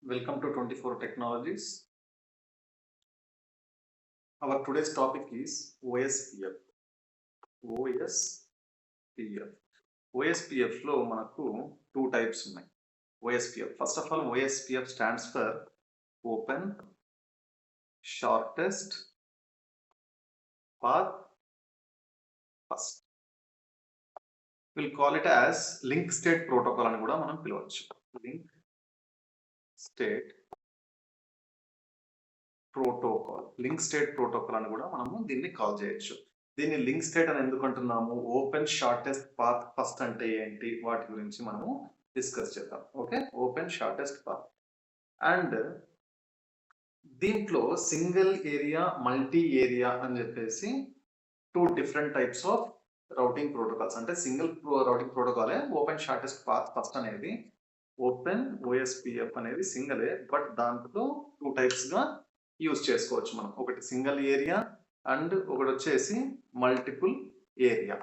Welcome to 24 Technologies. Our today's topic is OSPF. OSPF. OSPF లో మనకు two types ఉన్నాయి. OSPF. First of all, OSPF stands for Open Shortest Path First. We'll call it as Link State Protocol అని కూడా మనం పిలవచ్చు. Link State protocol link state protocol అని కూడా మనము దీన్ని కాల్ చేయొచ్చు. దీన్ని లింక్ స్టేట్ అని ఎందుకు అంటున్నాము, ఓపెన్ షార్టెస్ట్ పాత్ ఫస్ట్ అంటే ఏంటి, వాటి గురించి మనము డిస్కస్ చేద్దాం. Okay, open shortest path. And దీంట్లో సింగిల్ ఏరియా, మల్టీ ఏరియా అని చెప్పేసి two different types of routing protocols. అంటే సింగిల్ రౌటింగ్ ప్రోటోకాలే ఓపెన్ షార్టెస్ట్ పాత్ ఫస్ట్ అనేది. ఓపెన్ ఓఎస్పిఎఫ్ అనేది సింగిలే, బట్ దాంట్లో టూ టైప్స్ గా యూజ్ చేసుకోవచ్చు మనం. ఒకటి సింగిల్ ఏరియా అండ్ ఒకటి వచ్చేసి మల్టిపుల్ ఏరియా.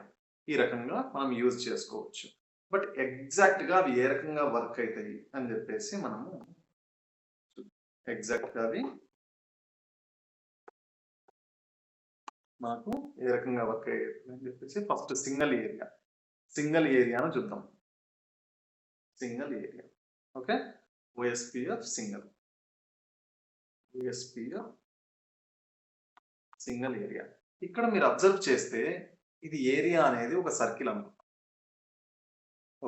ఈ రకంగా మనం యూజ్ చేసుకోవచ్చు. బట్ ఎగ్జాక్ట్ గా అవి ఏ రకంగా వర్క్ అవుతాయి అని చెప్పేసి మనము ఎగ్జాక్ట్ గా అవి మనకు ఏ రకంగా వర్క్ అయ్యేది అని చెప్పేసి ఫస్ట్ సింగిల్ ఏరియాను చూద్దాం. Single area. Okay, OSPF single area. ఇక్కడ మీరు అబ్జర్వ్ చేస్తే ఇది ఏరియా అనేది ఒక సర్కిల్ అన్నమాట.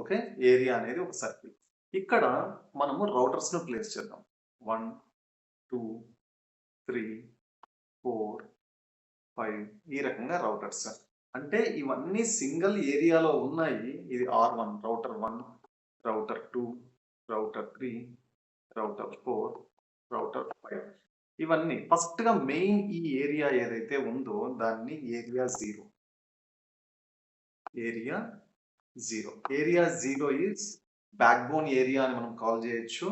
ఓకే, ఏరియా అనేది ఒక సర్కిల్. ఇక్కడ మనము రౌటర్స్ ను ప్లేస్ చేద్దాం. 1 2 3 4 5 ఈ రకంగా రౌటర్స్. అంటే ఇవన్నీ సింగిల్ ఏరియాలో ఉన్నాయి. ఇది R1 router 1, router 2, router 3, router 4, router 5. ఇవన్నీ ఫస్ట్ గా మెయిన్ ఈ ఏరియా ఏదైతే ఉందో దాన్ని area zero. Area zero is back bone area అని మనం కాల్ చేయొచ్చు.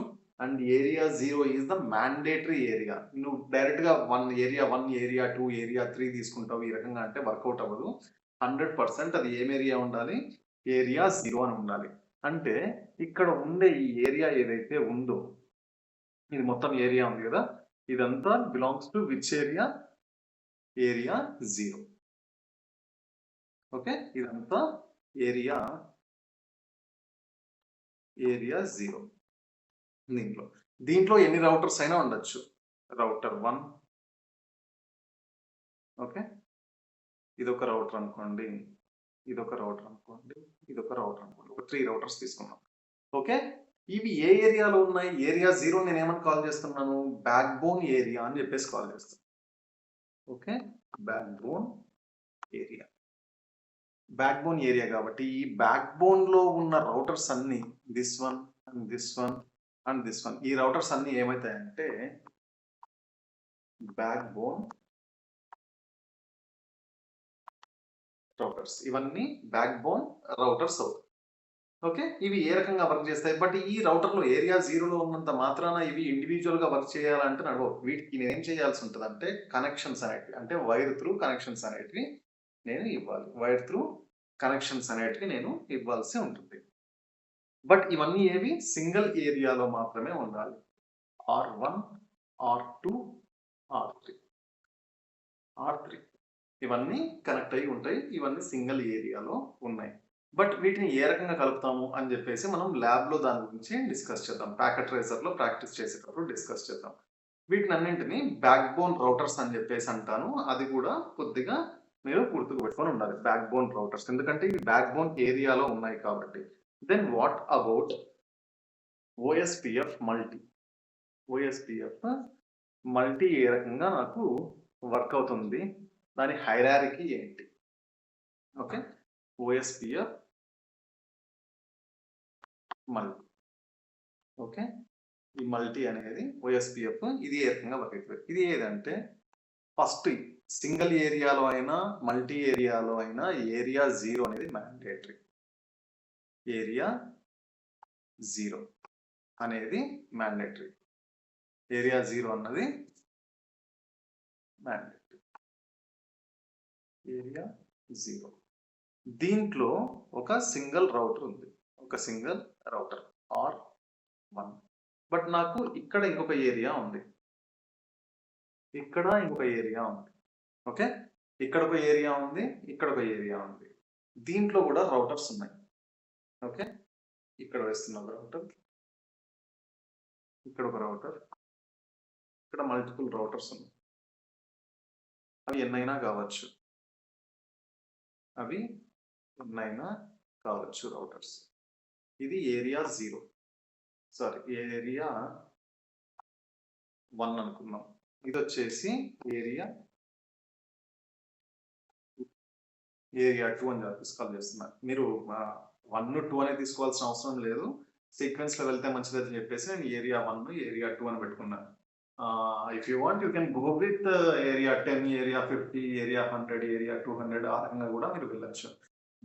And area zero is the mandatory area. నువ్వు డైరెక్ట్ గా ఏరియా 2, ఏరియా 3 తీసుకుంటావు ఈ రకంగా అంటే వర్కౌట్ అవ్వదు. 100% అది ఏం ఏరియా ఉండాలి, ఏరియా జీరో అని ఉండాలి. అంటే ఇక్కడ ఉండే ఈ ఏరియా ఏదైతే ఉందో, ఇది మొత్తం ఏరియా ఉంది కదా, ఇదంతా belongs to which area, area zero. Okay, ఇదంతా ఏరియా జీరో. దీంట్లో ఎన్ని రౌటర్స్ అయినా ఉండొచ్చు. రౌటర్ 1, ఓకే, ఇదొక రౌటర్ అనుకోండి, ఇదొక రౌటర్ అనుకోండి, ఇదొక రౌటర్ అనుకోండి. ఒక 3 రౌటర్స్ తీసుకున్నాం. ఓకే, ఇవి ఏ ఏరియాలో ఉన్నాయి? ఏరియా జీరో నేను ఏమని కాల్ చేస్తున్నాను, బ్యాక్ బోన్ ఏరియా అని చెప్పేసి కాల్ చేస్తాను. Okay, back bone area. Backbone area కాబట్టి ఈ బ్యాక్ బోన్ లో ఉన్న రౌటర్స్ అన్ని this one and this one and this one, ఈ రౌటర్స్ అన్ని ఏమవుతాయంటే బ్యాక్ బోన్ రౌటర్స్. ఇవన్నీ బ్యాక్ బోన్ రౌటర్స్ అవుతాయి. ఓకే, ఇవి ఏ రకంగా వర్క్ చేస్తాయి? బట్ ఈ రౌటర్లో ఏరియా జీరోలో ఉన్నంత మాత్రాన ఇవి ఇండివిజువల్ గా వర్క్ చేయాలంటే నడవవు. వీటికి నేనేం చేయాల్సి ఉంటుంది అంటే కనెక్షన్స్ అనేటివి, అంటే వైర్ త్రూ కనెక్షన్స్ అనేటివి నేను ఇవ్వాలి. వైర్ త్రూ కనెక్షన్స్ అనేటివి నేను ఇవ్వాల్సి ఉంటుంది. బట్ ఇవన్నీ ఏవి సింగిల్ ఏరియాలో మాత్రమే ఉండాలి. R1, R2, R3 ఇవన్నీ కనెక్ట్ అయి ఉంటాయి. ఇవన్నీ సింగిల్ ఏరియాలో ఉన్నాయి. బట్ వీటిని ఏ రకంగా కలుపుతాము అని చెప్పేసి మనం ల్యాబ్ లో దాని గురించి డిస్కస్ చేద్దాం. ప్యాకెట్ ట్రేసర్ లో ప్రాక్టీస్ చేసేటప్పుడు డిస్కస్ చేద్దాం. వీటిని అన్నింటినీ బ్యాక్ బోన్ రౌటర్స్ అని చెప్పేసి అంటాను. అది కూడా కొద్దిగా మీరు గుర్తుకు పెట్టుకొని ఉండాలి, బ్యాక్ బోన్ రౌటర్స్. ఎందుకంటే ఇవి బ్యాక్ బోన్ ఏరియాలో ఉన్నాయి కాబట్టి. Then what about OSPF multi? OSPF multi ఏ రకంగా నాకు వర్క్ అవుతుంది, దాని హైరారికీ ఏంటి? Okay, OSPF multi. ఓకే, ఈ మల్టీ అనేది ఓఎస్పిఎఫ్ ఇది ఏ రకంగా వర్క్ అవుతుంది? ఇది ఏదంటే ఫస్ట్ సింగిల్ ఏరియాలో అయినా మల్టీ ఏరియాలో అయినా ఏరియా జీరో అనేది మ్యాండేటరీ. ఏరియా జీరో అనేది మ్యాండేటరీ. ఏరియా జీరో అన్నది మ్యాండేటరీ. Area zero. దీంట్లో ఒక సింగిల్ రౌటర్ ఉంది, ఒక సింగిల్ రౌటర్ R1. బట్ నాకు ఇక్కడ ఇంకొక ఏరియా ఉంది. ఇక్కడ ఇంకొక ఏరియా ఉంది. ఓకే. ఇక్కడ ఒక ఏరియా ఉంది. ఇక్కడ ఒక ఏరియా ఉంది. దీంట్లో కూడా రౌటర్స్ ఉన్నాయి. ఓకే. ఇక్కడ వేస్తున్న రౌటర్. ఇక్కడ ఒక రౌటర్. ఇక్కడ మల్టిపుల్ రౌటర్స్ ఉన్నాయి. అవి ఎన్నైనా కావచ్చు. రౌటర్స్. ఇది ఏరియా 0. సారీ, ఏరియా 1 అనుకున్నాం. ఇది వచ్చేసి ఏరియా 2 అని కాల్ చేస్తున్నా. మీరు 1, 2 అనేది తీసుకోవాల్సిన అవసరం లేదు. సీక్వెన్స్ లో వెళ్తే మంచిదని చెప్పేసి నేను ఏరియా 1, ఏరియా 2 అని పెట్టుకున్నాను. If you want you can go with area 10, area 50, area 100, area 200 ఆ రకంగా కూడా మీరు వెళ్ళొచ్చు.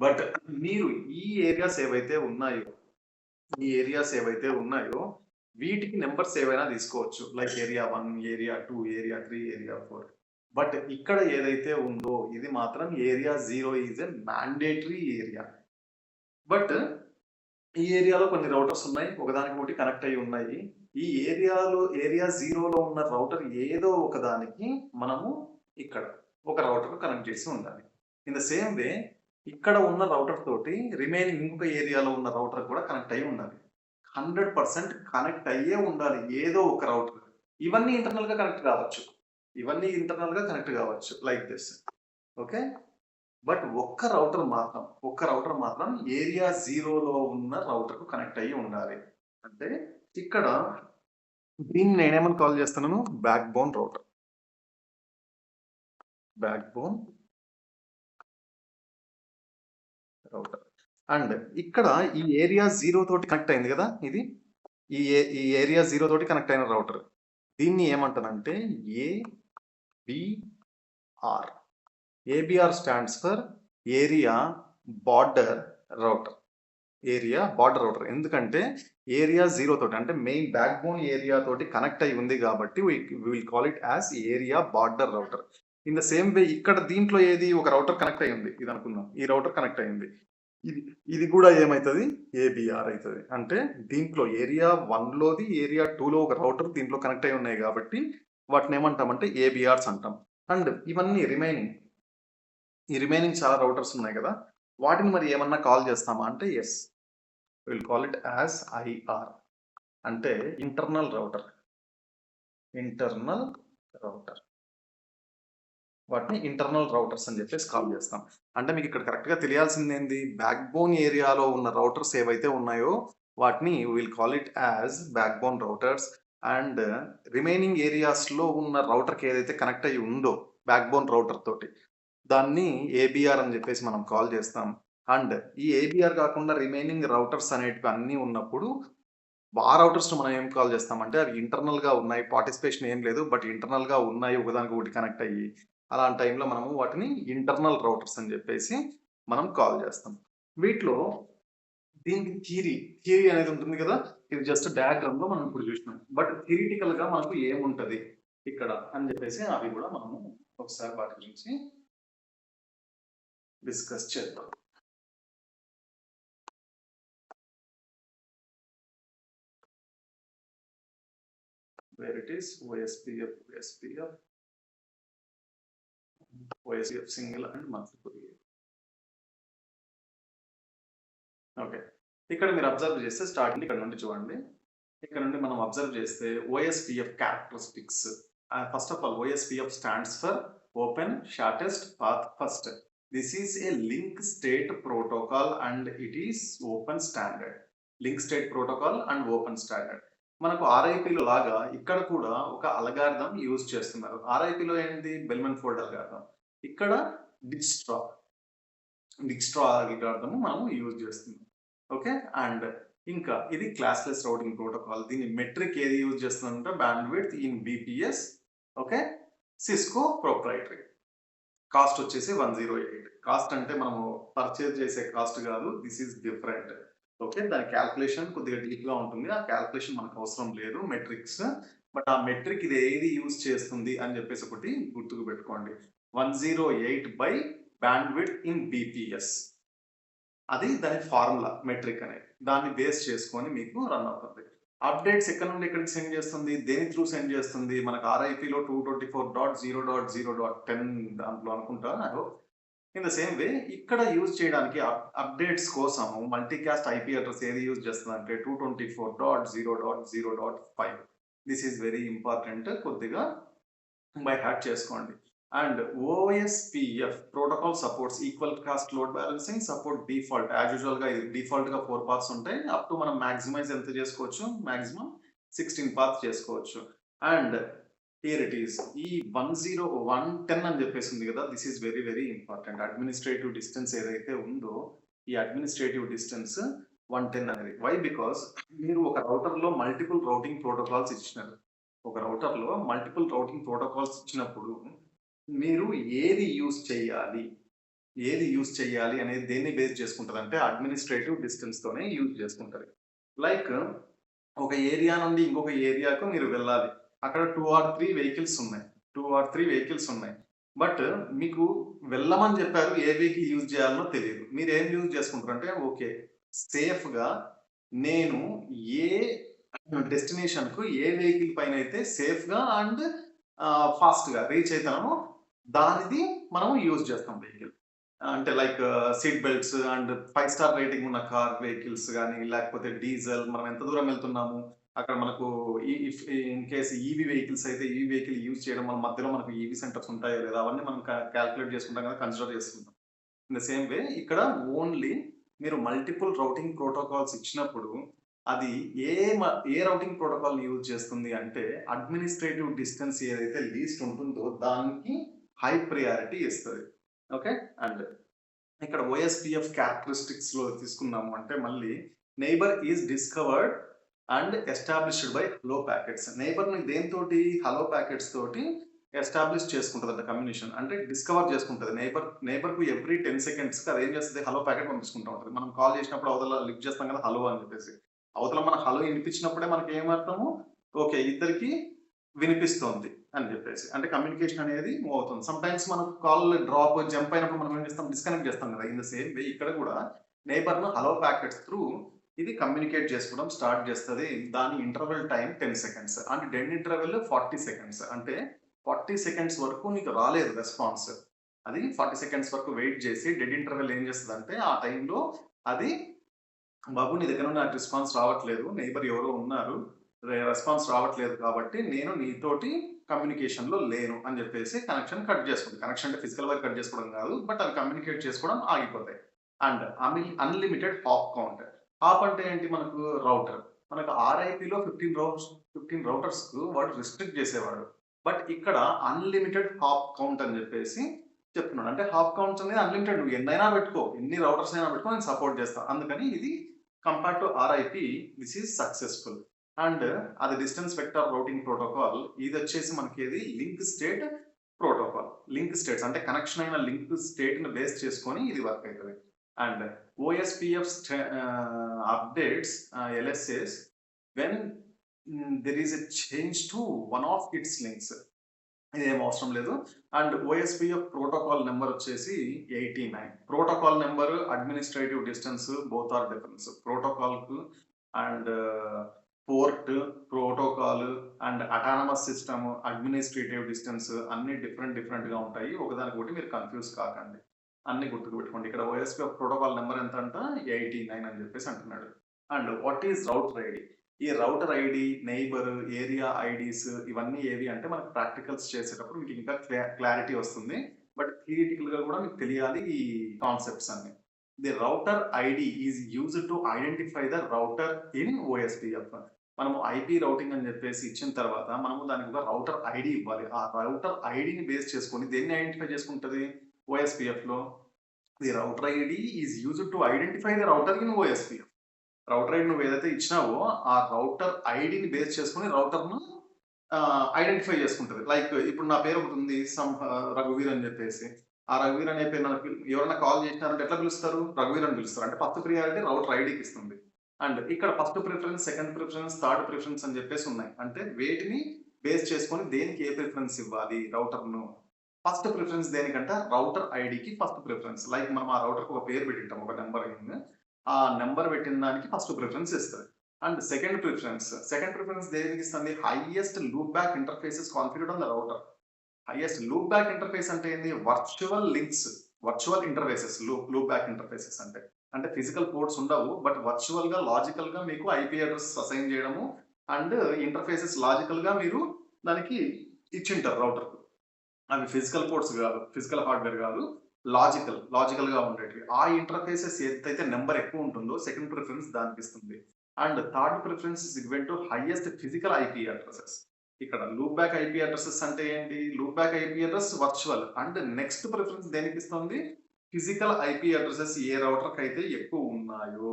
బట్ మీరు ఈ ఏరియాస్ ఏవైతే ఉన్నాయో వీటికి నెంబర్స్ ఏవైనా తీసుకోవచ్చు. Like area 1, area 2, area 3, area 4. But ఇక్కడ ఏదైతే ఉందో ఇది మాత్రం area 0 is a mandatory area. But ఈ ఏరియాలో కొన్ని రౌటర్స్ ఉన్నాయి. ఒకదానికి ఒకటి కనెక్ట్ అయ్యి ఉన్నాయి. ఈ ఏరియా 0లో ఉన్న రౌటర్ ఏదో ఒకదానికి మనము ఇక్కడ ఒక రౌటర్ కనెక్ట్ చేసి ఉండాలి. ఇన్ ద సేమ్ వే ఇక్కడ ఉన్న రౌటర్ తోటి రిమైనింగ్ ఇంకొక ఏరియాలో ఉన్న రౌటర్ కూడా కనెక్ట్ అయ్యి ఉండాలి. 100% కనెక్ట్ అయ్యే ఉండాలి ఏదో ఒక రౌటర్. ఇవన్నీ ఇంటర్నల్ గా కనెక్ట్ కావచ్చు లైక్ దిస్. ఓకే. బట్ ఒక్క రౌటర్ మాత్రం ఏరియా 0లో ఉన్న రౌటర్ కు కనెక్ట్ అయ్యి ఉండాలి. అంటే ఇక్కడ దీన్ని నేనేమని కాల్ చేస్తున్నాను, బ్యాక్ బోన్ రౌటర్. అండ్ ఇక్కడ ఈ ఏరియా 0 తోటి కనెక్ట్ అయింది కదా, ఇది ఈ ఏరియా 0 తోటి కనెక్ట్ అయిన రౌటర్. దీన్ని ఏమంటానంటే ABR. ABR stands for area border router. ఎందుకంటే ఏరియా 0 తోటి అంటే మెయిన్ బ్యాక్ బోన్ ఏరియా తోటి కనెక్ట్ అయి ఉంది కాబట్టి will call it as area border router. In the same way ఇక్కడ దీంట్లో ఏది ఒక రౌటర్ కనెక్ట్ అయ్యింది, ఇది అనుకుందాం. ఈ రౌటర్ కనెక్ట్ అయ్యింది. ఇది కూడా ఏమవుతుంది, ABR అవుతుంది. అంటే దీంట్లో ఏరియా 1లోది ఏరియా 2లో ఒక రౌటర్ దీంట్లో కనెక్ట్ అయి ఉన్నాయి కాబట్టి వాటిని ఏమంటామంటే ABRs అంటాం. అండ్ ఇవన్నీ రిమైనింగ్ చాలా రౌటర్స్ ఉన్నాయి కదా, వాటిని మరి ఏమన్నా కాల్ చేస్తామా అంటే yes, will call it as IR. అంటే ఇంటర్నల్ రౌటర్. వాటిని ఇంటర్నల్ రౌటర్స్ అని చెప్పేసి కాల్ చేస్తాం. అంటే మీకు ఇక్కడ కరెక్ట్గా తెలియాల్సింది ఏంది, బ్యాక్ బోన్ ఏరియాలో ఉన్న రౌటర్స్ ఏవైతే ఉన్నాయో వాటిని will call it as back bone routers. And remaining ఏరియాస్లో ఉన్న రౌటర్కి ఏదైతే కనెక్ట్ అయ్యి ఉందో బ్యాక్ బోన్ రౌటర్ తోటి దాన్ని ABR అని చెప్పేసి మనం కాల్ చేస్తాం. అండ్ ఈ ABR కాకుండా రిమైనింగ్ రౌటర్స్ అనేటివి అన్నీ ఉన్నప్పుడు ఆ రౌటర్స్ మనం ఏం కాల్ చేస్తామంటే అవి ఇంటర్నల్గా ఉన్నాయి, పార్టిసిపేషన్ ఏం లేదు, బట్ ఇంటర్నల్గా ఉన్నాయి, ఒకదానికి ఒకటి కనెక్ట్ అయ్యి. అలాంటి టైంలో మనము వాటిని ఇంటర్నల్ రౌటర్స్ అని చెప్పేసి మనం కాల్ చేస్తాం. వీటిలో దీనికి థియరీ అనేది ఉంటుంది కదా, ఇది జస్ట్ డయాగ్రామ్ లో మనం ఇప్పుడు చూసినాం. బట్ థియరిటికల్ గా మనకు ఏముంటది ఇక్కడ అని చెప్పేసి అవి కూడా మనము ఒకసారి వాటి గురించి డిస్కస్ చేద్దాం. Where it is OSPF single and multiple. Okay, ఇక్కడ మీరు అబ్జర్వ్ చేస్తే స్టార్టింగ్ ఇక్కడ నుండి చూడండి. ఇక్కడ నుండి మనం అబ్జర్వ్ చేస్తే OSPF characteristics. First of all OSPF stands for open shortest path first. This is a link state protocol and it is open standard. Link state protocol and open standard. మనకు RIP-లో లాగా ఇక్కడ కూడా ఒక అల్గారిథం యూజ్ చేస్తున్నారు. RIP-లో ఏంటి, బెల్మన్ fold algorithm. ఇక్కడ డిక్స్ట్రా algorithm మనం use చేస్తున్నాం. ఓకే. అండ్ ఇంకా ఇది క్లాస్లెస్ రౌటింగ్ ప్రోటోకాల్. దీని మెట్రిక్ ఏది యూజ్ చేస్తుందంటే bandwidth in BPS. Okay. Cisco proprietary. Cost వచ్చేసి 108. కాస్ట్ అంటే మనము పర్చేజ్ చేసే కాస్ట్ కాదు, దిస్ ఈస్ డిఫరెంట్. ఓకే, దాని క్యాల్కులేషన్ కొద్దిగా డీప్ గా ఉంటుంది. ఆ క్యాల్కులేషన్ మనకు అవసరం లేదు, మెట్రిక్స్. బట్ ఆ మెట్రిక్ ఇది ఏది యూజ్ చేస్తుంది అని చెప్పేసి ఒకటి గుర్తుకు పెట్టుకోండి. 108 బై బ్యాండ్విడ్త్ ఇన్ BPS. అది దాని ఫార్ములా మెట్రిక్ అనేది. దాన్ని బేస్ చేసుకొని మీకు రన్ అవుతుంది. అప్డేట్స్ ఎక్కడి నుండి ఎక్కడికి సెండ్ చేస్తుంది? దేని త్రూ సెండ్ చేస్తుంది? మనకు RIPలో 224.0.0.10 దాంట్లో అనుకుంటా. I hope. In the same way ఇక్కడ యూజ్ చేయడానికి అప్డేట్స్ కోసం మల్టీకాస్ట్ ఐపీ అడ్రస్ ఏది యూజ్ చేస్తుందంటే 224.0.0.5. This is very important. కొద్దిగా బై హార్ట్ చేసుకోండి. And OSPF protocol supports equal cost load balancing, support default as usual గా డిఫాల్ట్ గా 4 paths ఉంటాయి. అప్ టు మనం మాక్సిమైజ్ ఎంత చేసుకోవచ్చు? మాక్సిమం 16 పాత్స్ చేసుకోవచ్చు. అండ్ హియర్ ఇట్ ఈస్ ఈ 110 అని చెప్పేసి ఉంది కదా, this is very very important. Administrative distance ఏదైతే ఉందో ఈ అడ్మినిస్ట్రేటివ్ డిస్టెన్స్ 110 అనేది. వై? బికాస్ మీరు ఒక రౌటర్ లో మల్టిపుల్ రౌటింగ్ ప్రోటోకాల్స్ ఇచ్చినారు. ఒక రౌటర్ లో మల్టిపుల్ రౌటింగ్ ప్రోటోకాల్స్ ఇచ్చినప్పుడు మీరు ఏది యూజ్ చేయాలి అనేది దేన్ని బేస్ చేసుకుంటది అంటే అడ్మినిస్ట్రేటివ్ డిస్టెన్స్ తోనే యూజ్ చేసుకుంటది. లైక్ ఒక ఏరియా నుండి ఇంకొక ఏరియాకు మీరు వెళ్ళాలి. అక్కడ 2 or 3 వెహికల్స్ ఉన్నాయి. బట్ మీకు వెళ్ళమని చెప్పారు, ఏ వెహికల్ యూజ్ చేయాలనో తెలియదు. మీరు ఏం యూజ్ చేసుకుంటారంటే ఓకే సేఫ్ గా నేను ఏ డెస్టినేషన్ కు ఏ వెహికల్ పైన అయితే సేఫ్ గా అండ్ ఫాస్ట్ గా రీచ్ అవుతానో దానిది మనం యూజ్ చేస్తాం వెహికల్. అంటే like seat belts and 5 star rating ఉన్న కార్ వెహికల్స్ కానీ లేకపోతే డీజిల్ మనం ఎంత దూరం వెళ్తున్నాము అక్కడ మనకు ఇన్ కేస్ ఈవీ వెహికల్స్ అయితే ఈవీ వెహికల్ యూజ్ చేయడం వల్ల మధ్యలో మనకు ఈవీ సెంటర్స్ ఉంటాయో లేదా అవన్నీ మనం క్యాల్కులేట్ చేసుకుంటాం కదా, కన్సిడర్ చేసుకుంటాం. ఇన్ ద సేమ్ వే ఇక్కడ ఓన్లీ మీరు మల్టిపుల్ రౌటింగ్ ప్రోటోకాల్స్ ఇచ్చినప్పుడు అది ఏ రౌటింగ్ ప్రోటోకాల్ యూజ్ చేస్తుంది అంటే అడ్మినిస్ట్రేటివ్ డిస్టెన్స్ ఏదైతే లీస్ట్ ఉంటుందో దానికి హై ప్రియారిటీ ఇస్తుంది. ఓకే. అండ్ ఇక్కడ OSPF క్యారెక్టరిస్టిక్స్ లో తీసుకున్నాము అంటే మళ్ళీ neighbour is discovered and established by hello packets. Neighbour ని దేనితోటి? హలో ప్యాకెట్స్ తోటి ఎస్టాబ్లిష్ చేసుకుంటుంది అంట కమ్యూనికేషన్. అంటే డిస్కవర్ చేసుకుంటుంది. నైబర్ కు ఎవ్రీ 10 seconds కి అది ఏం చేస్తుంది? హలో ప్యాకెట్ పంపించుకుంటూ ఉంటుంది. మనం కాల్ చేసినప్పుడు అవతల లిఫ్ట్ చేస్తాం కదా హలో అని చెప్పేసి. అవతల మన హలో వినిపించినప్పుడే మనకి ఏమర్థము? ఓకే ఇద్దరికి వినిపిస్తోంది అని చెప్పేసి. అంటే కమ్యూనికేషన్ అనేది మూవ్ అవుతుంది. సమ్ టైమ్స్ మనం కాల్ డ్రాప్ జంప్ అయినప్పుడు మనం ఏం చేస్తాం? డిస్కనెక్ట్ చేస్తాం కదా. ఇన్ ద సేమ్ వే ఇక్కడ కూడా నైబర్ ను హలో ప్యాకెట్స్ త్రూ ఇది కమ్యూనికేట్ చేసుకోవడం స్టార్ట్ చేస్తుంది. దాని interval time 10 seconds and dead interval 40 seconds. అంటే 40 seconds వరకు నీకు రాలేదు రెస్పాన్స్, అది 40 seconds వరకు వెయిట్ చేసి డెడ్ ఇంటర్వెల్ ఏం చేస్తుంది అంటే ఆ టైంలో అది బాబు నీ దగ్గర నాకు రెస్పాన్స్ రావట్లేదు, నైబర్ ఎవరో ఉన్నారు, రెస్పాన్స్ రావట్లేదు కాబట్టి నేను నీతోటి కమ్యూనికేషన్ లో లేను అని చెప్పేసి కనెక్షన్ కట్ చేసుకుంది. కనెక్షన్ అంటే ఫిజికల్ గా కట్ చేసుకోవడం కాదు, బట్ అవి కమ్యూనికేట్ చేసుకోవడం ఆగిపోతాయి. And unlimited hop count. Hop అంటే ఏంటి? మనకు రౌటర్. మనకు RIPలో 15 రౌటర్స్ కు వాడు రిస్ట్రిక్ట్ చేసేవాడు. బట్ ఇక్కడ అన్లిమిటెడ్ హాప్ కౌంట్ అని చెప్పేసి చెప్తున్నాడు. అంటే హాప్ కౌంట్స్ అనేది అన్లిమిటెడ్, నువ్వు ఎన్నైనా పెట్టుకో, ఎన్ని రౌటర్స్ అయినా పెట్టుకో, నేను సపోర్ట్ చేస్తాను. అందుకని ఇది compare to RIP this is successful. And అది డిస్టెన్స్ వెక్టర్ రౌటింగ్ ప్రోటోకాల్. ఇది వచ్చేసి మనకి ఏది? Link state protocol. Link states అంటే కనెక్షన్ అయిన లింక్ స్టేట్ ని బేస్ చేసుకొని ఇది వర్క్ అవుతుంది. And OSPF updates LSAs when there is a change to one of its links. ఇదేం అవసరం లేదు. అండ్ OSPF ప్రోటోకాల్ నెంబర్ వచ్చేసి 89. Protocol number administrative distance both are difference. Protocol కు and port protocol and autonomous system administrative distance అన్ని different గా ఉంటాయి. ఒకదానికొకటి మీరు కన్ఫ్యూజ్ కాకండి, అన్ని గుర్తుపెట్టుకోండి. ఇక్కడ OSPF ప్రోటోకాల్ నెంబర్ ఎంత అంట? 89 అని చెప్పేసి అంటున్నాడు. And what is router ID? ఈ router ID, neighbour, area IDs ఇవన్నీ ఏవి అంటే మనకు ప్రాక్టికల్స్ చేసేటప్పుడు మీకు ఇంకా క్లారిటీ వస్తుంది. బట్ థియరిటికల్ గా కూడా మీకు తెలియాలి ఈ కాన్సెప్ట్స్ అన్ని. The router ID is used to identify the router in OSPF. మనము IP రౌటింగ్ అని చెప్పేసి ఇచ్చిన తర్వాత మనము దానికి ఒక రౌటర్ ఐడి ఇవ్వాలి. ఆ రౌటర్ ఐడిని బేస్ చేసుకొని దేన్ని ఐడెంటిఫై చేసుకుంటది OSPF లో? The router ID is used to identify the router in OSPF. Router ID నువ్వు ఏదైతే ఇచ్చినావో ఆ రౌటర్ ఐడిని బేస్ చేసుకుని రౌటర్ ను ఐడెంటిఫై చేసుకుంటది. లైక్ ఇప్పుడు నా పేరు ఒకటి ఉంది రఘువీర్ అని చెప్పేసి. ఆ రఘువీర్ అనే పేరు నాకు ఎవరైనా కాల్ చేసినారంటే ఎట్లా పిలుస్తారు? రఘువీర్ అని పిలుస్తారు. అంటే ఫస్ట్ ప్రియారిటీ రౌటర్ ఐడికి ఇస్తుంది. అండ్ ఇక్కడ first preference, second preference, third preference అని చెప్పేసి ఉన్నాయి. అంటే వేటిని బేస్ చేసుకొని దేనికి ఏ ప్రిఫరెన్స్ ఇవ్వాలి రౌటర్ ను? ఫస్ట్ ప్రిఫరెన్స్ దేనికంటే రౌటర్ ఐడికి ఫస్ట్ ప్రిఫరెన్స్. లైక్ మనం ఆ రౌటర్ ఒక పేరు పెట్టింటాం, ఒక నెంబర్. ఆ నెంబర్ పెట్టిన దానికి ఫస్ట్ ప్రిఫరెన్స్ ఇస్తుంది. అండ్ సెకండ్ ప్రిఫరెన్స్ దేనికి ఇస్తుంది? Highest loop back interfaces configured on the router. Highest loop back interface అంటే ఏంది? Virtual links, virtual interfaces. Loop back interfaces అంటే ఫిజికల్ పోర్ట్స్ ఉండవు, బట్ వర్చువల్ గా లాజికల్ గా మీకు ఐపీ అడ్రస్ అసైన్ చేయడము అండ్ ఇంటర్ఫేసెస్ లాజికల్ గా మీరు దానికి ఇచ్చింటారు రౌటర్. అవి ఫిజికల్ పోర్ట్స్ కాదు, ఫిజికల్ హార్డ్వేర్ కాదు, లాజికల్ గా ఉండేవి. ఆ ఇంటర్ఫేసెస్ ఏదైతే నెంబర్ ఎక్కువ ఉంటుందో సెకండ్ ప్రిఫరెన్స్ దానికి ఇస్తుంది. And third preference is equal to highest physical IP addresses. ఇక్కడ లూప్ బ్యాక్ ఐపీ అడ్రసెస్ అంటే ఏంటి? Loop back IP address virtual. And next preference దేనికి ఇస్తుంది? ఫిజికల్ ఐపీ అడ్రసెస్ ఏ రౌటర్ కి అయితే ఎక్కువ ఉన్నాయో,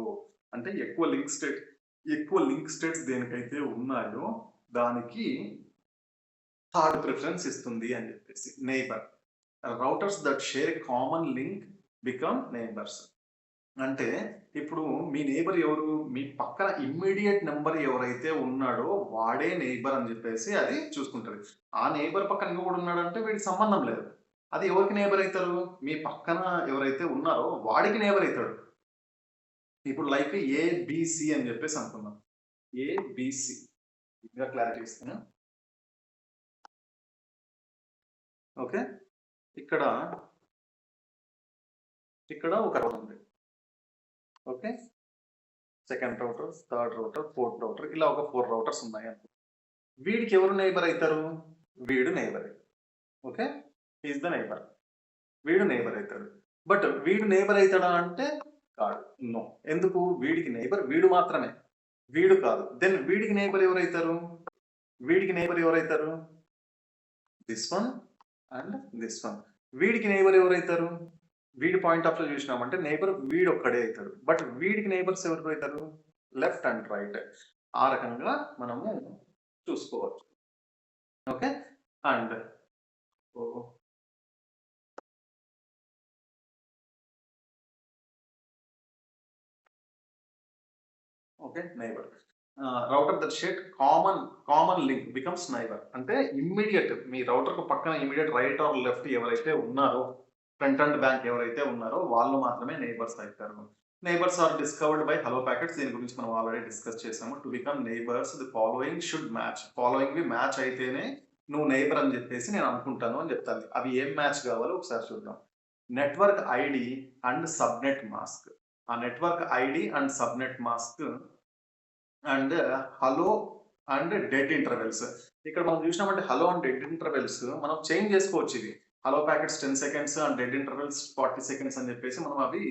అంటే ఎక్కువ లింక్ స్టేట్స్ దేనికైతే ఉన్నాయో దానికి థర్డ్ ప్రిఫరెన్స్ ఇస్తుంది అని చెప్పేసి. Neighbour routers that share common link become neighbours. అంటే ఇప్పుడు మీ నైబర్ ఎవరు? మీ పక్కన ఇమ్మీడియట్ నెంబర్ ఎవరైతే ఉన్నాడో వాడే నైబర్ అని చెప్పేసి అది చూసుకుంటది. ఆ నైబర్ పక్కన ఇంకొకడు ఉన్నాడంటే వీడికి సంబంధం లేదు. అది ఎవరికి నైబర్ అవుతారు? మీ పక్కన ఎవరైతే ఉన్నారో వాడికి నైబర్ అవుతాడు. ఇప్పుడు లైక్ ఏబిసి అని చెప్పేసి అనుకుందాం. ఏబిసి ఇంకా క్లారిటీ ఇస్తాను. ఓకే, ఇక్కడ ఒక రౌటర్ ఉంది. Okay, second router, third router, fourth router, ఇలా ఒక 4 రౌటర్స్ ఉన్నాయి అనుకో. వీడికి ఎవరు నైబర్ అవుతారు? వీడు neighbour. Okay, is the neighbour. వీడు నైబర్ అవుతాడు. బట్ వీడు నైబర్ అవుతాడా అంటే కాదు, నో. ఎందుకు? వీడికి నైబర్ వీడు మాత్రమే, వీడు కాదు. దెన్ వీడికి నైబర్ ఎవరైతారు? This one and this one. వీడికి నైబర్ ఎవరైతారు? వీడి పాయింట్ ఆఫ్ లో చూసినామంటే నైబర్ వీడు ఒక్కడే అవుతాడు. బట్ వీడికి నైబర్స్ ఎవరు అవుతారు? Left and right. ఆ రకంగా మనము చూసుకోవచ్చు. Okay, and okay, neighbour router that share common link becomes neighbour. అంటే ఇమ్మీడియట్ మీ రౌటర్ కు పక్కన ఇమ్మీడియట్ రైట్ ఆర్ లెఫ్ట్ ఎవరైతే ఉన్నారో, ఫ్రంట్ అండ్ బ్యాక్ ఎవరైతే ఉన్నారో వాళ్ళు మాత్రమే నైబర్స్ అవుతారు. Neighbours are discovered by hello packets. దీని గురించి మనం ఆల్రెడీ డిస్కస్ చేసాము. To become neighbours the following should match. Following we match అయితేనే నువ్వు నైబర్ అని చెప్పేసి నేను అనుకుంటాను అని చెప్తాను. అవి ఏం మ్యాచ్ కావాలో ఒకసారి చూద్దాం. Network ID and subnet mask. ఆ network ID and subnet mask and hello and dead intervals. ఇక్కడ మనం చూసినామంటే హలో అండ్ డెడ్ ఇంటర్వెల్స్ మనం చేంజ్ చేసుకోవచ్చు. ఇది hello packets 10 seconds and dead intervals 40 seconds అని చెప్పేసి మనం అవి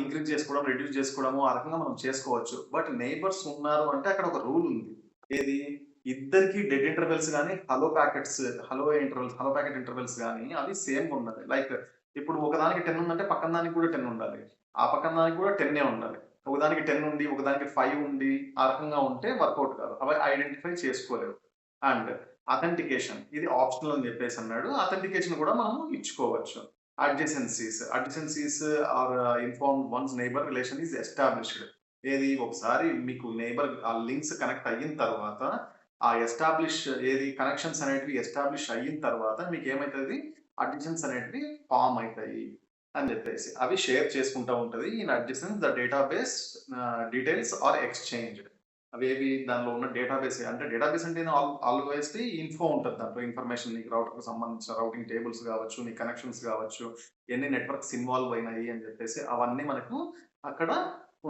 ఇంక్రీజ్ చేసుకోవడం, రెడ్యూస్ చేసుకోవడము ఆ రకంగా మనం చేసుకోవచ్చు. బట్ నైబర్స్ ఉన్నారు అంటే అక్కడ ఒక రూల్ ఉంది. ఏది? ఇద్దరికి డెడ్ ఇంటర్వెల్స్ కానీ హలో ప్యాకెట్ ఇంటర్వెల్స్ కానీ అవి సేమ్ ఉండాలి. లైక్ ఇప్పుడు ఒకదానికి 10 ఉందంటే పక్కన దానికి కూడా 10 ఉండాలి, ఆ పక్కన దానికి కూడా 10 ఉండాలి. ఒకదానికి 10 ఉండి ఒకదానికి 5 ఉండి ఆ రకంగా ఉంటే వర్కౌట్ కాదు. అవి ఐడెంటిఫై చేసుకోలేవు. అండ్ అథెంటికేషన్ ఇది ఆప్షనల్ అని చెప్పేసి అన్నాడు. అథెంటికేషన్ కూడా మనం ఇచ్చుకోవచ్చు. Adjacencies are informed once neighbour relation is established. ఏది? ఒకసారి మీకు నైబర్ ఆ లింక్స్ కనెక్ట్ అయిన తర్వాత ఆ కనెక్షన్స్ అనేటివి ఎస్టాబ్లిష్ అయిన తర్వాత మీకు ఏమవుతుంది? అడ్జసెన్స్ అనేటివి ఫామ్ అవుతాయి అని చెప్పేసి అవి షేర్ చేసుకుంటూ ఉంటుంది. In adjacency the database details or exchange. అవేవి దానిలో ఉన్న డేటాబేస్ అంటే డేటాబేస్ అంటే ఆల్వేస్ ఇన్ఫో ఉంటుంది. దాంట్లో ఇన్ఫర్మేషన్ నీకు రౌటర్కి సంబంధించిన రౌటింగ్ టేబుల్స్ కావచ్చు, నీ కనెక్షన్స్ కావచ్చు, ఎన్ని నెట్వర్క్స్ ఇన్వాల్వ్ అయినాయి అని చెప్పేసి అవన్నీ మనకు అక్కడ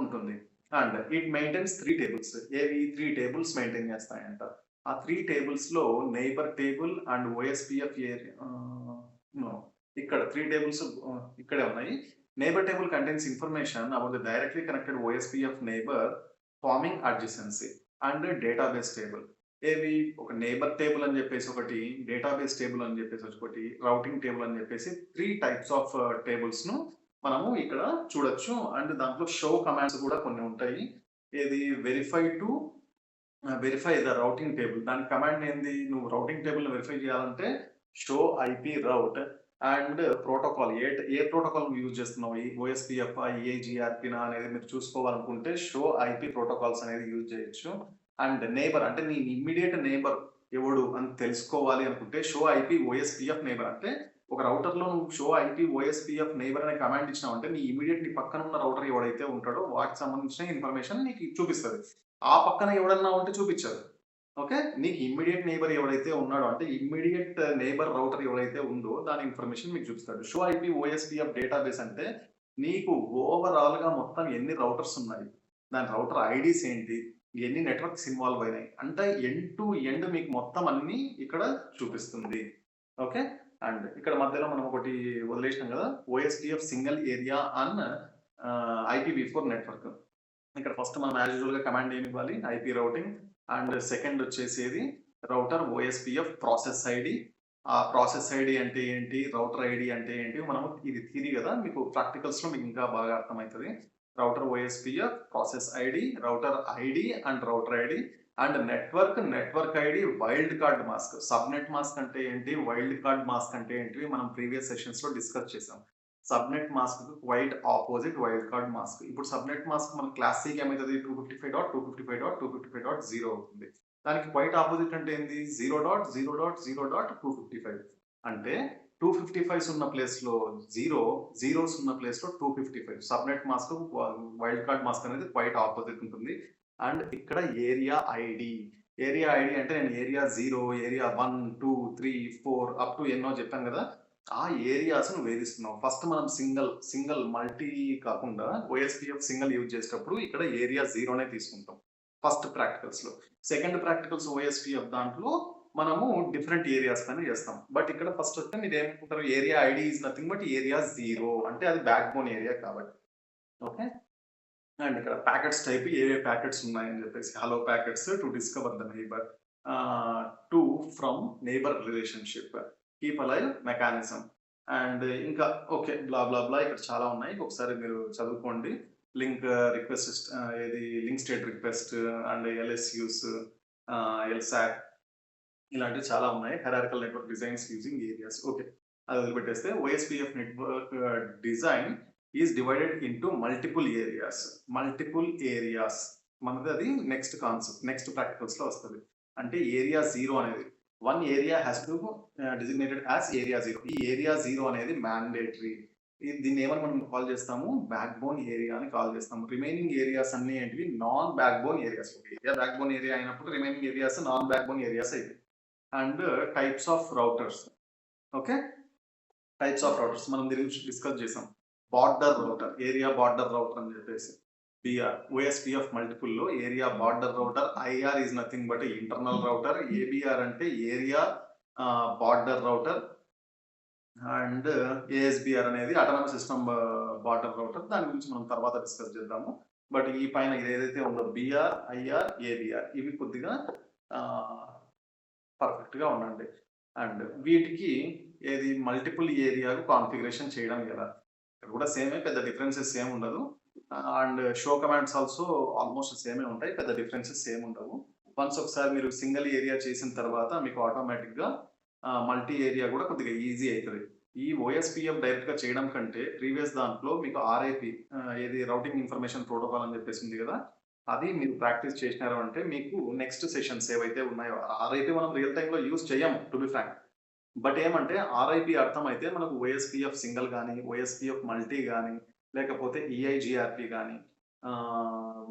ఉంటుంది. And it maintains 3 tables. ఏవి 3 టేబుల్స్ మెయింటైన్ చేస్తాయంట. ఆ 3 టేబుల్స్ లో నైబర్ టేబుల్ అండ్ ఓఎస్పిఎఫ్ ఇక్కడ 3 టేబుల్స్ ఇక్కడే ఉన్నాయి. Neighbour table contains information about the directly connected OSPF neighbour forming adjacency and database table. ఏవి? ఒక నైబర్ టేబుల్ అని చెప్పేసి ఒకటి, డేటాబేస్ టేబుల్ అని చెప్పేసి ఒకటి, రౌటింగ్ టేబుల్ అని చెప్పేసి 3 టైప్స్ ఆఫ్ టేబుల్స్ ను మనము ఇక్కడ చూడొచ్చు. అండ్ దాంట్లో షో కమాండ్స్ కూడా కొన్ని ఉంటాయి. ఏది? Verify the routing table. దాని కమాండ్ ఏంది? నువ్వు రౌటింగ్ టేబుల్ వెరిఫై చేయాలంటే show IP route and protocol. ఏ ప్రోటోకాల్ యూజ్ చేస్తున్నావు? ఓఎస్పిఎఫ్, ఏజిఆర్పినా అనేది మీరు చూసుకోవాలనుకుంటే షో ఐపీ ప్రోటోకాల్స్ అనేది యూజ్ చేయొచ్చు. అండ్ నైబర్ అంటే నీ ఇమ్మీడియట్ నైబర్ ఎవడు అని తెలుసుకోవాలి అనుకుంటే షో ఐపీ ఓఎస్పిఎఫ్ నైబర్. అంటే ఒక రౌటర్ లో నువ్వు షో ఐపీ ఓఎస్పిఎఫ్ నైబర్ అనే కమాండ్ ఇచ్చినావు అంటే నీ ఇమీడియట్ నీ పక్కన ఉన్న రౌటర్ ఎవడైతే ఉంటాడో వాటికి సంబంధించిన ఇన్ఫర్మేషన్ నీకు చూపిస్తుంది. ఆ పక్కన ఎవడన్నా ఉంటే చూపించదు. ఓకే. నీకు ఇమ్మీడియేట్ నైబర్ ఎవడైతే ఉన్నాడో అంటే ఇమ్మీడియేట్ నైబర్ రౌటర్ ఎవరైతే ఉందో దాని ఇన్ఫర్మేషన్ మీకు చూపిస్తాడు. షో ఐపీ ఓఎస్పీఎఫ్ డేటాబేస్ అంటే నీకు ఓవరాల్‌గా మొత్తం ఎన్ని రౌటర్స్ ఉన్నాయి? దాని రౌటర్ ఐడీస్ ఏంటి? ఎన్ని నెట్వర్క్స్ ఇన్వాల్వ్ అయినాయి? అంటే ఎండ్ టు ఎండ్ మీకు మొత్తం అన్నీ ఇక్కడ చూపిస్తుంది. ఓకే. అండ్ ఇక్కడ మధ్యలో మనం ఒకటి వదిలేసినాం కదా! OSPF single area on IPv4 network. ఇక్కడ ఫస్ట్ మనం యాజ్ యూజువల్‌గా కమాండ్ ఏమి ఇవ్వాలి? ఐపీ రౌటింగ్ అండ్ సెకండ్ వచ్చేసేది రౌటర్ ఓఎస్పీఎఫ్ ప్రాసెస్ ఐడి. ఆ ప్రాసెస్ ఐడి అంటే ఏంటి? రౌటర్ ఐడి అంటే ఏంటి? మనం ఇది థియరీ కదా! మీకు ప్రాక్టికల్స్‌లో మీకు ఇంకా బాగా అర్థమైతది. Router OSPF, process ID, router ID and router ID and network ID, wildcard mask. Subnet mask అంటే ఏంటి? వైల్డ్ కార్డ్ మాస్క్ అంటే ఏంటివి? మనం ప్రీవియస్ సెషన్స్‌లో డిస్కస్ చేసాం. సబ్‌నెట్ మాస్క్‌కి quite opposite wildcard mask. ఇప్పుడు సబ్‌నెట్ మాస్క్ మన క్లాస్ Cకి ఏమైతది? 255.255.255.0 అవుతుంది. దానికి క్వైట్ ఆపోజిట్ అంటే ఏంది? 0.0.0.255 అంటే 255s ఉన్న ప్లేస్‌లో 0, జీరోస్ ఉన్న ప్లేస్‌లో 255. Subnet mask wild card mask అనేది క్వైట్ ఆపోజిట్ ఉంటుంది. అండ్ ఇక్కడ ఏరియా ఐడి. ఏరియా ఐడి అంటే నేను ఏరియా 0, ఏరియా 1, 2, 3, 4 అప్ టు ఎన్నో చెప్పాను కదా! ఆ ఏరియాస్‌ను వేధిస్తున్నాం. ఫస్ట్ మనం సింగిల్ మల్టీ కాకుండా ఓఎస్పీఎఫ్ సింగిల్ యూజ్ చేసేటప్పుడు ఇక్కడ ఏరియా 0నే తీసుకుంటాం. ఫస్ట్ ప్రాక్టికల్స్‌లో. సెకండ్ ప్రాక్టికల్స్ ఓఎస్పీఎఫ్ దాంట్లో మనము డిఫరెంట్ ఏరియాస్ పైన చేస్తాం. బట్ ఇక్కడ ఫస్ట్ వస్తే మీరేమనుకుంటారు area ID is nothing but area 0 అంటే అది బ్యాక్ బోన్ ఏరియా కాబట్టి. ఓకే. అండ్ ఇక్కడ ప్యాకెట్స్ టైప్ ఏవే ప్యాకెట్స్ ఉన్నాయని చెప్పేసి hello packets to discover the neighbour. To form neighbour relationship. Keep alive mechanism. And ఇంకా ఓకే. బ్లా బ్లా బ్లా ఇక్కడ చాలా ఉన్నాయి. ఒకసారి మీరు చదువుకోండి. లింక్ రిక్వెస్ట్ ఏది link state request and LSUs, LSAck ఇలాంటివి చాలా ఉన్నాయి. Hierarchical network designs using areas. Okay. అది వదిలిపెట్టేస్తే OSPF network design is divided into multiple areas. Multiple areas మనది అది నెక్స్ట్ కాన్సెప్ట్ నెక్స్ట్ ప్రాక్టికల్స్‌లో వస్తది. అంటే ఏరియా 0 అనేది one area has to designated as area 0. ఈ ఏరియా 0 అనేది మ్యాండేటరీ. దీన్ని ఏమని మనం కాల్ చేస్తాము? బ్యాక్ బోన్ ఏరియా అని కాల్ చేస్తాము. రిమైనింగ్ ఏరియాస్ అన్నీ ఏంటివి? Non backbone areas. Area backbone area అయినప్పుడు remaining areas non backbone areas అయితాయి. And types of routers. Okay. Types of routers మనం దీని గురించి డిస్కస్ చేసాం. Border router, area border router అని చెప్పేసి. బిఆర్ ఓఎస్పీఎఫ్ మల్టిపుల్‌లో area border router, IR is nothing but internal router, ABR అంటే area border router and ASBR అనేది autonomous system border router. దాని గురించి మనం తర్వాత డిస్కస్ చేద్దాము. బట్ ఈ పైన ఇది ఏదైతే ఉందో బిఆర్, ఐఆర్, ఏబీఆర్ ఇవి కొద్దిగా పర్ఫెక్ట్‌గా ఉండండి. అండ్ వీటికి ఏది మల్టిపుల్ ఏరియాకు కాన్ఫిగరేషన్ చేయడం ఎలా? ఇక్కడ కూడా సేమే పెద్ద డిఫరెన్సెస్ ఏమి ఉండదు. And show commands also almost సేమే ఉంటాయి. పెద్ద డిఫరెన్సెస్ ఏమి ఉండవు. వన్స్ ఒకసారి మీరు సింగిల్ ఏరియా చేసిన తర్వాత మీకు ఆటోమేటిక్‌గా మల్టీ ఏరియా కూడా కొద్దిగా ఈజీ అయితది. ఈ ఓఎస్పీఎఫ్ డైరెక్ట్‌గా చేయడం కంటే ప్రీవియస్ దాంట్లో మీకు ఆర్ఐపీ ఏది రౌటింగ్ ఇన్ఫర్మేషన్ ప్రోటోకాల్ అని చెప్పేసి ఉంది కదా! అది మీరు ప్రాక్టీస్ చేసినారు అంటే మీకు నెక్స్ట్ సెషన్స్ ఏవైతే ఉన్నాయో ఆర్ఐపీ మనం రియల్ టైమ్‌లో యూజ్ చేయము టు బి ఫ్రాంక్. బట్ ఏమంటే ఆర్ఐపీ అర్థమైతే మనకు ఓఎస్పీఎఫ్ సింగిల్ గాని, ఓఎస్పీఎఫ్ మల్టీ గాని, లేకపోతే ఈఐజీఆర్‌పీ గాని, ఆహ్,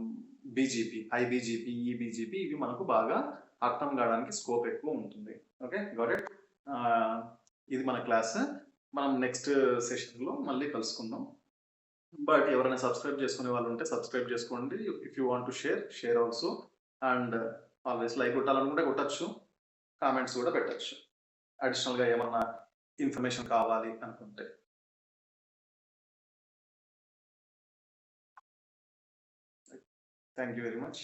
బీజీపీ, ఐబీజీపీ, ఈబీజీపీ ఇవి మనకు బాగా అర్థం కావడానికి స్కోప్ ఎక్కువ ఉంటుంది. ఓకే. Got it. ఆహ్, ఇది మన క్లాస్. మనం నెక్స్ట్ సెషన్‌లో మళ్ళీ కలుసుకుందాం. బట్ ఎవరైనా సబ్స్క్రైబ్ చేసుకునే వాళ్ళు ఉంటే సబ్స్క్రైబ్ చేసుకోండి. If you want to share also. And always like కొట్టాలనుకుంటే కొట్టొచ్చు. కామెంట్స్ కూడా పెట్టొచ్చు. అడిషనల్‌గా ఏమన్నా ఇన్ఫర్మేషన్ కావాలి అనుకుంటే. Thank you very much.